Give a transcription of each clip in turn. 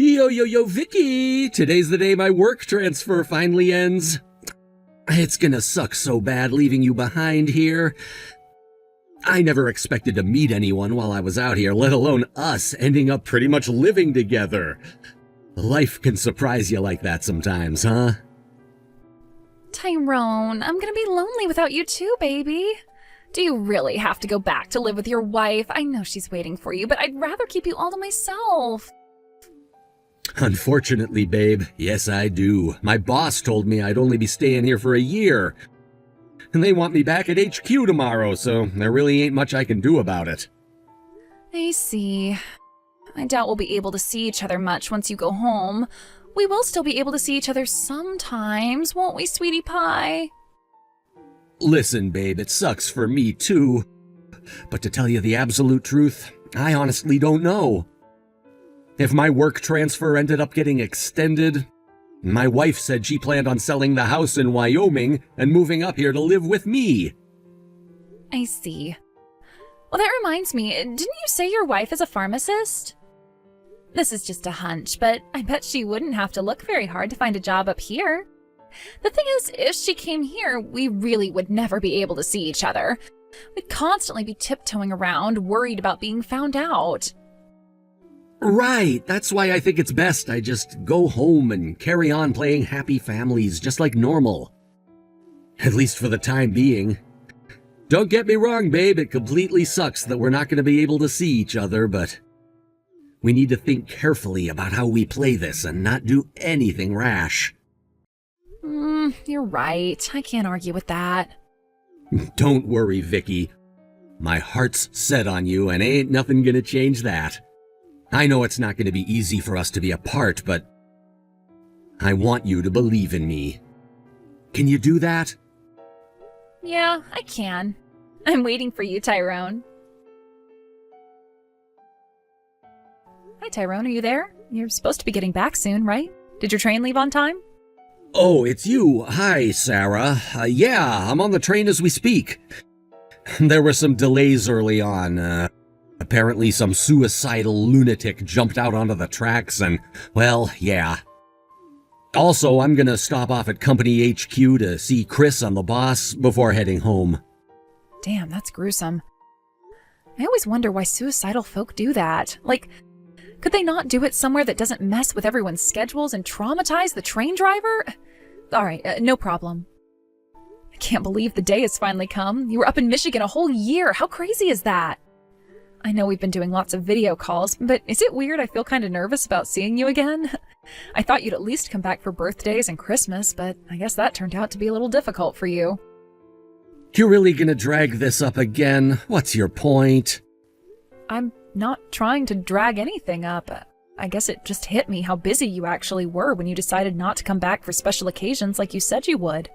Yo, Vicky! Today's the day my work transfer finally ends. It's gonna suck so bad leaving you behind here. I never expected to meet anyone while I was out here, let alone us ending up pretty much living together. Life can surprise you like that sometimes, huh? Tyrone, I'm gonna be lonely without you too, baby. Do you really have to go back to live with your wife? I know she's waiting for you, but I'd rather keep you all to myself. Unfortunately, babe, yes I do. My boss told me I'd only be staying here for a year. And they want me back at HQ tomorrow, so there really ain't much I can do about it. I see. I doubt we'll be able to see each other much once you go home. We will still be able to see each other sometimes, won't we, sweetie pie? Listen, babe, it sucks for me too. But to tell you the absolute truth, I honestly don't know. If my work transfer ended up getting extended, my wife said she planned on selling the house in Wyoming and moving up here to live with me. I see. Well, that reminds me, didn't you say your wife is a pharmacist? This is just a hunch, but I bet she wouldn't have to look very hard to find a job up here. The thing is, if she came here, we really would never be able to see each other. We'd constantly be tiptoeing around, worried about being found out. Right, that's why I think it's best I just go home and carry on playing happy families just like normal. At least for the time being. Don't get me wrong, babe, it completely sucks that we're not going to be able to see each other, but we need to think carefully about how we play this and not do anything rash. You're right. I can't argue with that. Don't worry, Vicky. My heart's set on you and ain't nothing gonna change that. I know it's not gonna be easy for us to be apart, but I want you to believe in me. Can you do that? Yeah, I can. I'm waiting for you, Tyrone. Hi, Tyrone, are you there? You're supposed to be getting back soon, right? Did your train leave on time? Oh, it's you. Hi, Sarah. Yeah, I'm on the train as we speak. There were some delays early on. Apparently some suicidal lunatic jumped out onto the tracks and, well, yeah. Also, I'm gonna stop off at Company HQ to see Chris and the boss before heading home. Damn, that's gruesome. I always wonder why suicidal folk do that. Like, could they not do it somewhere that doesn't mess with everyone's schedules and traumatize the train driver? Alright, no problem. I can't believe the day has finally come. You were up in Michigan a whole year. How crazy is that? I know we've been doing lots of video calls, but is it weird I feel kind of nervous about seeing you again? I thought you'd at least come back for birthdays and Christmas, but I guess that turned out to be a little difficult for you. You're really gonna drag this up again? What's your point? I'm not trying to drag anything up. I guess it just hit me how busy you actually were when you decided not to come back for special occasions like you said you would.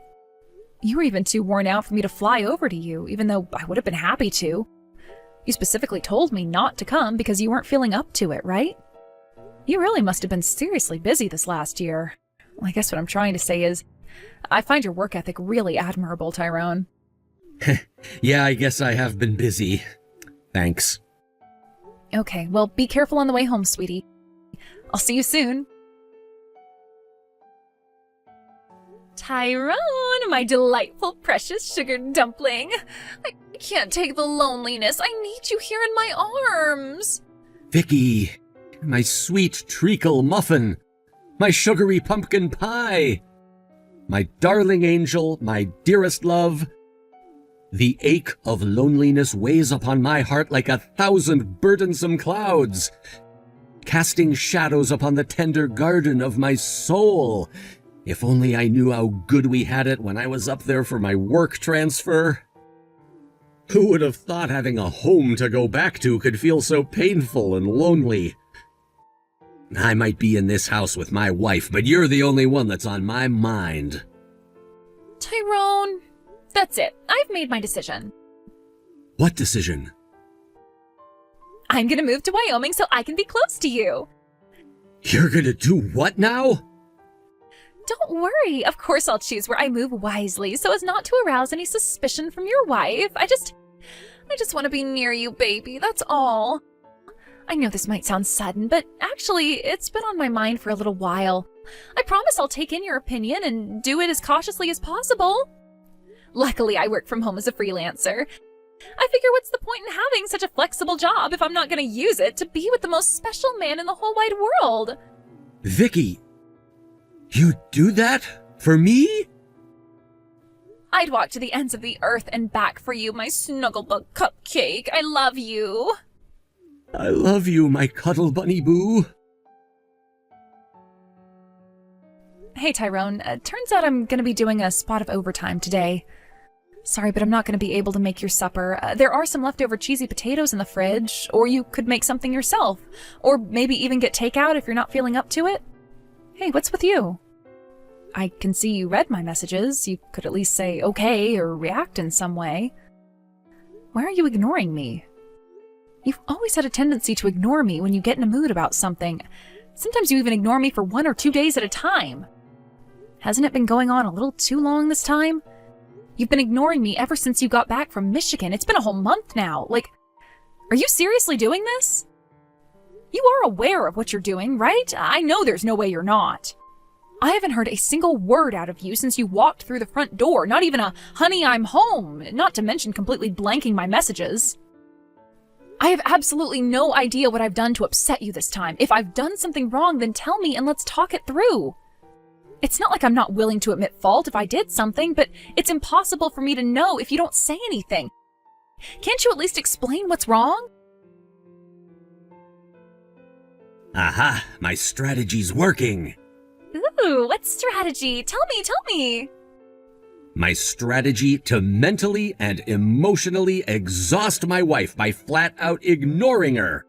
You were even too worn out for me to fly over to you, even though I would have been happy to. You specifically told me not to come because you weren't feeling up to it, right? You really must have been seriously busy this last year. Well, I guess what I'm trying to say is, I find your work ethic really admirable, Tyrone. Yeah, I guess I have been busy. Thanks. Okay, well, be careful on the way home, sweetie. I'll see you soon. Tyrone, my delightful, precious sugar dumpling. I can't take the loneliness. I need you here in my arms. Vicky, my sweet treacle muffin, my sugary pumpkin pie, my darling angel, my dearest love. The ache of loneliness weighs upon my heart like 1,000 burdensome clouds, casting shadows upon the tender garden of my soul. If only I knew how good we had it when I was up there for my work transfer. Who would have thought having a home to go back to could feel so painful and lonely? I might be in this house with my wife, but you're the only one that's on my mind. Tyrone, that's it. I've made my decision. What decision? I'm gonna move to Wyoming so I can be close to you. You're gonna do what now? Don't worry. Of course I'll choose where I move wisely so as not to arouse any suspicion from your wife. I just want to be near you, baby. That's all. I know this might sound sudden, but actually, it's been on my mind for a little while. I promise I'll take in your opinion and do it as cautiously as possible. Luckily, I work from home as a freelancer. I figure what's the point in having such a flexible job if I'm not going to use it to be with the most special man in the whole wide world? Vicky, you do that? For me? I'd walk to the ends of the earth and back for you, my Snugglebug cupcake. I love you. I love you, my cuddle bunny boo. Hey, Tyrone. Turns out I'm going to be doing a spot of overtime today. Sorry, but I'm not going to be able to make your supper. There are some leftover cheesy potatoes in the fridge, or you could make something yourself. Or maybe even get takeout if you're not feeling up to it. Hey, what's with you? I can see you read my messages. You could at least say okay or react in some way. Why are you ignoring me? You've always had a tendency to ignore me when you get in a mood about something. Sometimes you even ignore me for 1 or 2 days at a time. Hasn't it been going on a little too long this time? You've been ignoring me ever since you got back from Michigan. It's been a whole month now. Like, are you seriously doing this? You are aware of what you're doing, right? I know there's no way you're not. I haven't heard a single word out of you since you walked through the front door. Not even a "honey, I'm home," not to mention completely blanking my messages. I have absolutely no idea what I've done to upset you this time. If I've done something wrong, then tell me and let's talk it through. It's not like I'm not willing to admit fault if I did something, but it's impossible for me to know if you don't say anything. Can't you at least explain what's wrong? Aha, my strategy's working. Ooh, what strategy? Tell me. My strategy to mentally and emotionally exhaust my wife by flat out ignoring her.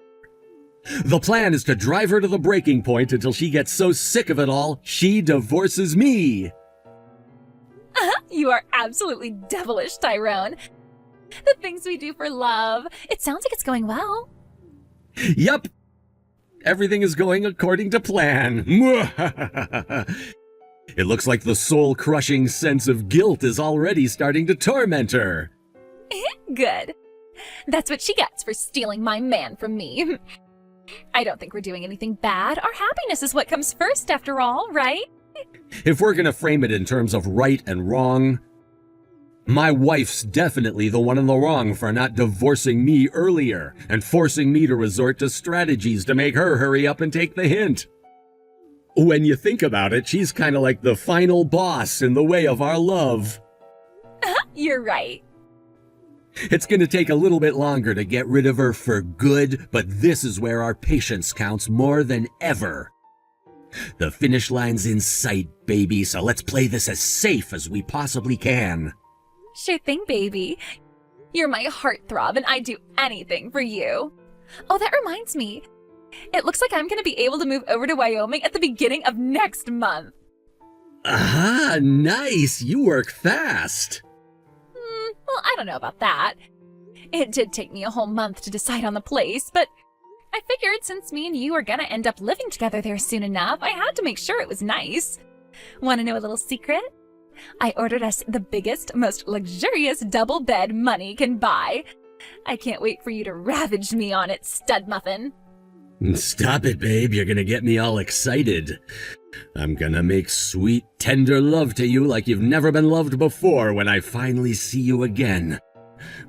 The plan is to drive her to the breaking point until she gets so sick of it all, she divorces me. You are absolutely devilish, Tyrone. The things we do for love. It sounds like it's going well. Yup. Everything is going according to plan. It looks like the soul-crushing sense of guilt is already starting to torment her. Good. That's what she gets for stealing my man from me. I don't think we're doing anything bad. Our happiness is what comes first, after all, right? If we're gonna frame it in terms of right and wrong, my wife's definitely the one in the wrong for not divorcing me earlier and forcing me to resort to strategies to make her hurry up and take the hint. When you think about it, she's kind of like the final boss in the way of our love. You're right. It's going to take a little bit longer to get rid of her for good, but this is where our patience counts more than ever. The finish line's in sight, baby, so let's play this as safe as we possibly can. Sure thing, baby. You're my heartthrob, and I'd do anything for you. Oh, that reminds me. It looks like I'm going to be able to move over to Wyoming at the beginning of next month. Aha, nice. You work fast. Well, I don't know about that. It did take me a whole month to decide on the place, but I figured since me and you are going to end up living together there soon enough, I had to make sure it was nice. Want to know a little secret? I ordered us the biggest, most luxurious double bed money can buy. I can't wait for you to ravage me on it, stud muffin. Stop it, babe. You're gonna get me all excited. I'm gonna make sweet, tender love to you like you've never been loved before when I finally see you again.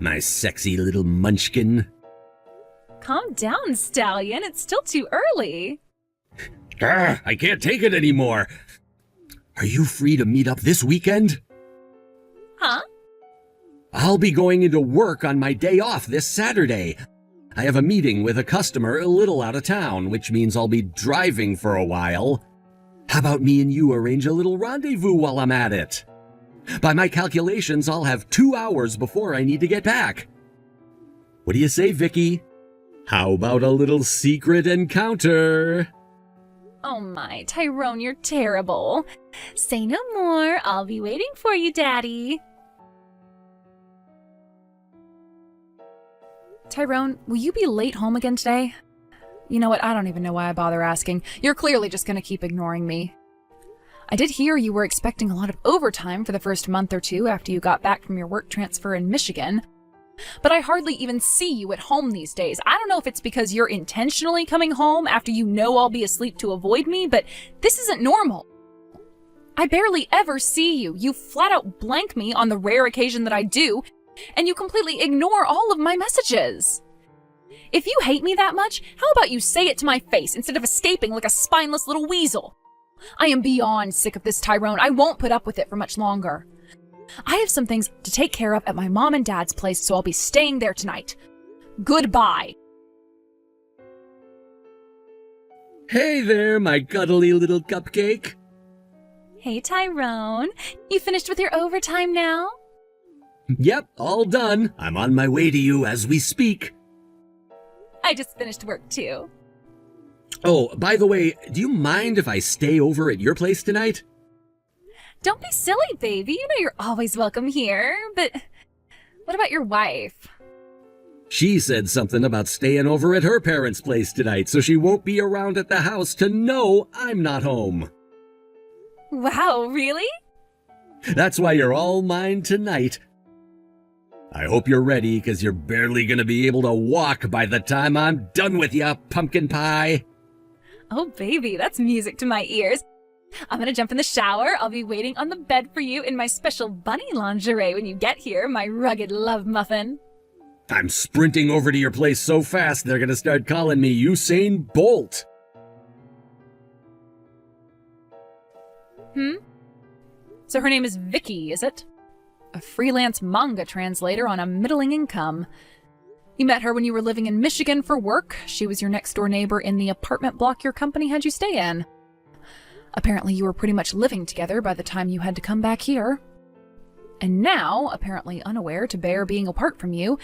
My sexy little munchkin. Calm down, stallion. It's still too early. I can't take it anymore. Are you free to meet up this weekend? Huh? I'll be going into work on my day off this Saturday. I have a meeting with a customer a little out of town, which means I'll be driving for a while. How about me and you arrange a little rendezvous while I'm at it? By my calculations, I'll have 2 hours before I need to get back. What do you say, Vicky? How about a little secret encounter? Oh my, Tyrone, you're terrible. Say no more. I'll be waiting for you, Daddy. Tyrone, will you be late home again today? You know what? I don't even know why I bother asking. You're clearly just going to keep ignoring me. I did hear you were expecting a lot of overtime for the first month or two after you got back from your work transfer in Michigan. But I hardly even see you at home these days. I don't know if it's because you're intentionally coming home after you know I'll be asleep to avoid me, but this isn't normal. I barely ever see you. You flat out blank me on the rare occasion that I do, and you completely ignore all of my messages. If you hate me that much, how about you say it to my face instead of escaping like a spineless little weasel? I am beyond sick of this, Tyrone. I won't put up with it for much longer. I have some things to take care of at my mom and dad's place, so I'll be staying there tonight. Goodbye. Hey there, my cuddly little cupcake. Hey, Tyrone. You finished with your overtime now? Yep, all done. I'm on my way to you as we speak. I just finished work, too. Oh, by the way, do you mind if I stay over at your place tonight? Don't be silly, baby. You know you're always welcome here. But what about your wife? She said something about staying over at her parents' place tonight, so she won't be around at the house to know I'm not home. Wow, really? That's why you're all mine tonight. I hope you're ready, because you're barely going to be able to walk by the time I'm done with ya, pumpkin pie. Oh, baby, that's music to my ears. I'm gonna jump in the shower. I'll be waiting on the bed for you in my special bunny lingerie when you get here, my rugged love muffin. I'm sprinting over to your place so fast they're gonna start calling me Usain Bolt. So her name is Vicky, is it? A freelance manga translator on a middling income. You met her when you were living in Michigan for work. She was your next-door neighbor in the apartment block your company had you stay in. Apparently you were pretty much living together by the time you had to come back here. And now, apparently unaware to bear being apart from you,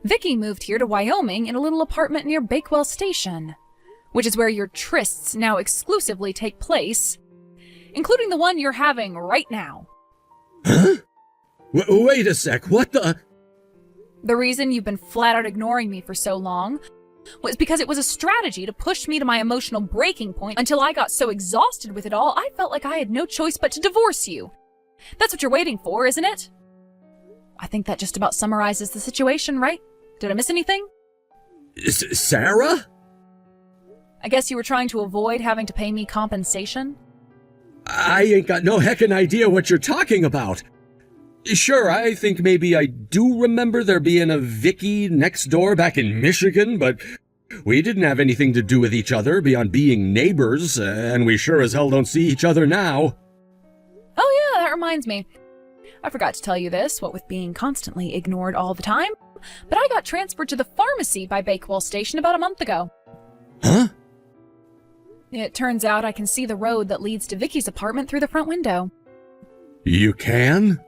Vicky moved here to Wyoming in a little apartment near Bakewell Station, which is where your trysts now exclusively take place, including the one you're having right now. Huh? Wait a sec, what the? The reason you've been flat out ignoring me for so long was because it was a strategy to push me to my emotional breaking point until I got so exhausted with it all, I felt like I had no choice but to divorce you. That's what you're waiting for, isn't it? I think that just about summarizes the situation, right? Did I miss anything? Sarah? I guess you were trying to avoid having to pay me compensation? I ain't got no heckin' idea what you're talking about. Sure, I think maybe I do remember there being a Vicky next door back in Michigan, but we didn't have anything to do with each other beyond being neighbors, and we sure as hell don't see each other now. Oh yeah, that reminds me. I forgot to tell you this, what with being constantly ignored all the time, but I got transferred to the pharmacy by Bakewell Station about a month ago. Huh? It turns out I can see the road that leads to Vicky's apartment through the front window. You can?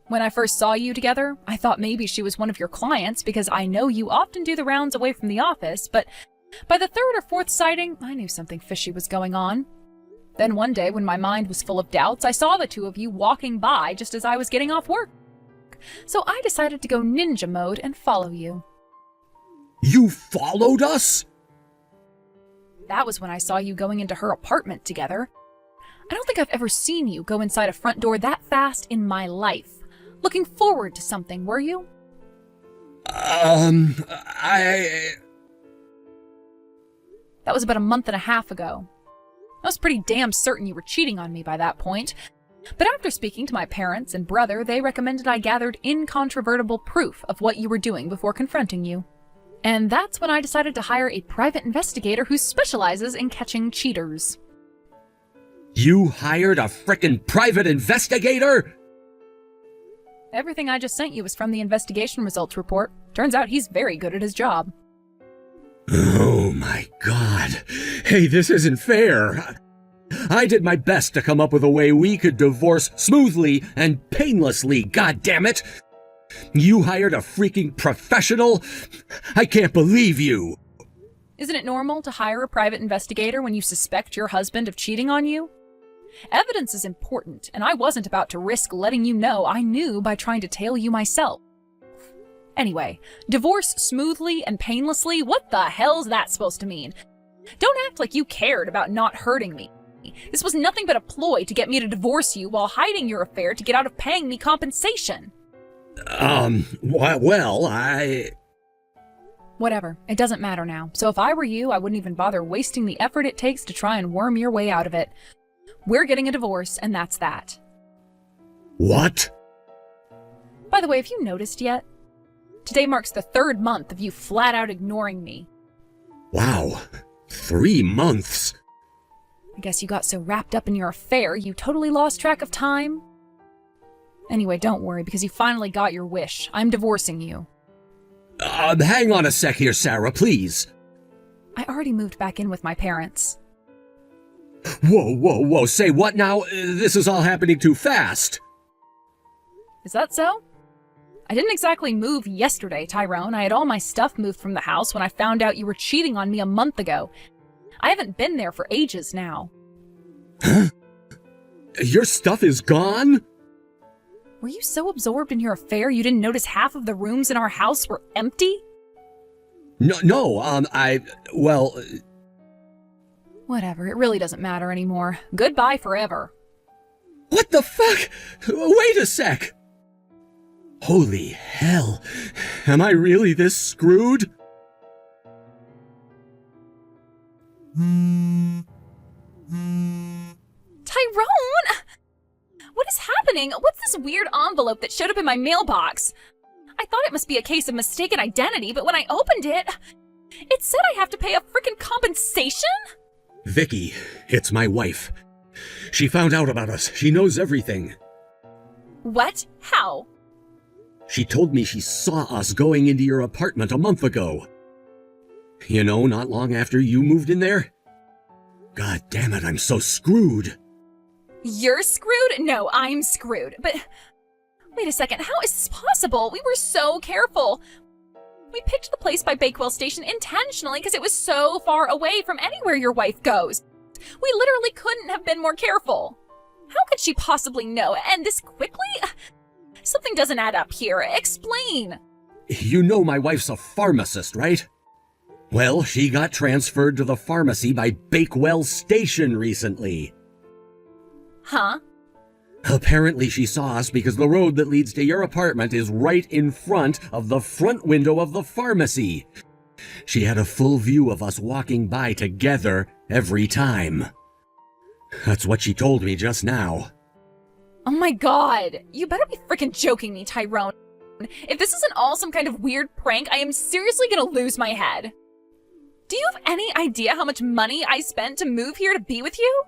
When I first saw you together, I thought maybe she was one of your clients because I know you often do the rounds away from the office, but by the third or fourth sighting, I knew something fishy was going on. Then one day, when my mind was full of doubts, I saw the two of you walking by just as I was getting off work. So I decided to go ninja mode and follow you. You followed us? That was when I saw you going into her apartment together. I don't think I've ever seen you go inside a front door that fast in my life. Looking forward to something, were you? That was about a month and a half ago. I was pretty damn certain you were cheating on me by that point. But after speaking to my parents and brother, they recommended I gathered incontrovertible proof of what you were doing before confronting you. And that's when I decided to hire a private investigator who specializes in catching cheaters. You hired a frickin' private investigator? Everything I just sent you was from the investigation results report. Turns out he's very good at his job. Oh my god. Hey, this isn't fair. I did my best to come up with a way we could divorce smoothly and painlessly, goddammit. You hired a freaking professional? I can't believe you. Isn't it normal to hire a private investigator when you suspect your husband of cheating on you? Evidence is important, and I wasn't about to risk letting you know I knew by trying to tail you myself. Anyway, divorce smoothly and painlessly? What the hell's that supposed to mean? Don't act like you cared about not hurting me. This was nothing but a ploy to get me to divorce you while hiding your affair to get out of paying me compensation. Well, I... Whatever. It doesn't matter now. So if I were you, I wouldn't even bother wasting the effort it takes to try and worm your way out of it. We're getting a divorce, and that's that. What? By the way, have you noticed yet? Today marks the 3rd month of you flat out ignoring me. Wow. 3 months? I guess you got so wrapped up in your affair, you totally lost track of time. Anyway, don't worry, because you finally got your wish. I'm divorcing you. Hang on a sec here, Sarah, please. I already moved back in with my parents. Whoa, say what now? This is all happening too fast. Is that so? I didn't exactly move yesterday, Tyrone. I had all my stuff moved from the house when I found out you were cheating on me a month ago. I haven't been there for ages now. Huh? Your stuff is gone? Were you so absorbed in your affair you didn't notice half of the rooms in our house were empty? No, well... Whatever, it really doesn't matter anymore. Goodbye forever. What the fuck? Wait a sec! Holy hell, am I really this screwed? Tyrone! What is happening? What's this weird envelope that showed up in my mailbox? I thought it must be a case of mistaken identity, but when I opened it, it said I have to pay a frickin' compensation? Vicky, it's my wife. She found out about us. She knows everything. What? How? She told me she saw us going into your apartment a month ago. You know, not long after you moved in there. God damn it, I'm so screwed. You're screwed? No, I'm screwed. But wait a second, how is this possible? We were so careful. We picked the place by Bakewell Station intentionally because it was so far away from anywhere your wife goes. We literally couldn't have been more careful. How could she possibly know? And this quickly? Something doesn't add up here. Explain. You know my wife's a pharmacist, right? Well, she got transferred to the pharmacy by Bakewell Station recently. Huh? Apparently she saw us because the road that leads to your apartment is right in front of the front window of the pharmacy. She had a full view of us walking by together every time. That's what she told me just now. Oh my god! You better be freaking joking me, Tyrone. If this isn't all some kind of weird prank, I am seriously gonna lose my head. Do you have any idea how much money I spent to move here to be with you?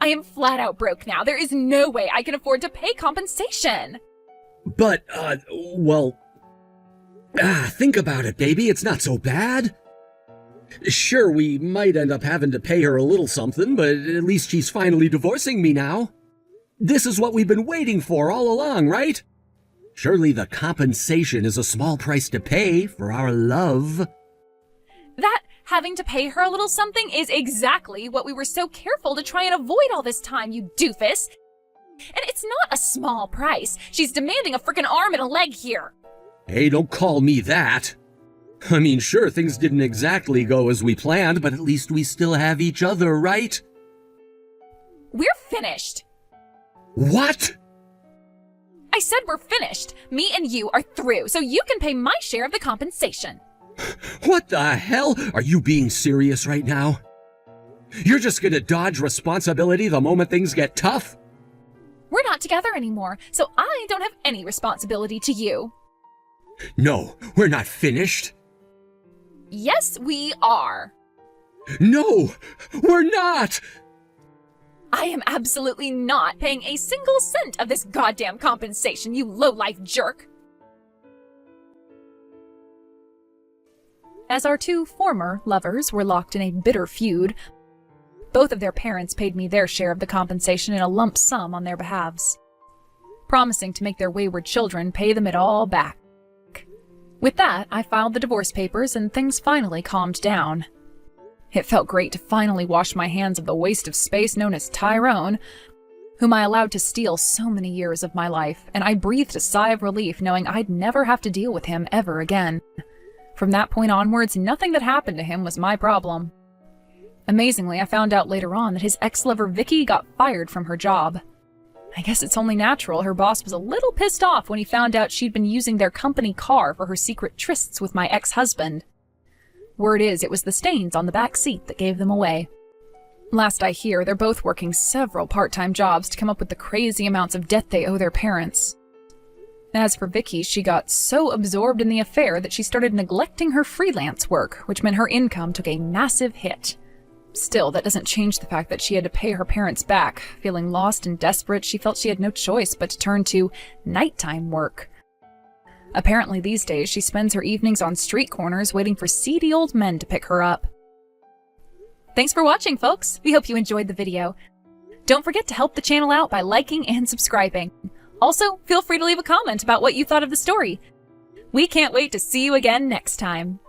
I am flat out broke now. There is no way I can afford to pay compensation. But, think about it, baby. It's not so bad. Sure, we might end up having to pay her a little something, but at least she's finally divorcing me now. This is what we've been waiting for all along, right? Surely the compensation is a small price to pay for our love. That having to pay her a little something is exactly what we were so careful to try and avoid all this time, you doofus. And it's not a small price. She's demanding a frickin' arm and a leg here. Hey, don't call me that. I mean, sure, things didn't exactly go as we planned, but at least we still have each other, right? We're finished. What? I said we're finished. Me and you are through, so you can pay my share of the compensation. What the hell? Are you being serious right now? You're just gonna dodge responsibility the moment things get tough? We're not together anymore, so I don't have any responsibility to you. No, we're not finished. Yes, we are. No, we're not! I am absolutely not paying a single cent of this goddamn compensation, you low-life jerk. As our two former lovers were locked in a bitter feud, both of their parents paid me their share of the compensation in a lump sum on their behalves, promising to make their wayward children pay them it all back. With that, I filed the divorce papers and things finally calmed down. It felt great to finally wash my hands of the waste of space known as Tyrone, whom I allowed to steal so many years of my life, and I breathed a sigh of relief knowing I'd never have to deal with him ever again. From that point onwards, nothing that happened to him was my problem. Amazingly, I found out later on that his ex-lover Vicky got fired from her job. I guess it's only natural her boss was a little pissed off when he found out she'd been using their company car for her secret trysts with my ex-husband. Word is it was the stains on the back seat that gave them away. Last I hear, they're both working several part-time jobs to come up with the crazy amounts of debt they owe their parents. As for Vicky, she got so absorbed in the affair that she started neglecting her freelance work, which meant her income took a massive hit. Still, that doesn't change the fact that she had to pay her parents back. Feeling lost and desperate, she felt she had no choice but to turn to nighttime work. Apparently these days, she spends her evenings on street corners waiting for seedy old men to pick her up. Thanks for watching, folks! We hope you enjoyed the video. Don't forget to help the channel out by liking and subscribing. Also, feel free to leave a comment about what you thought of the story. We can't wait to see you again next time.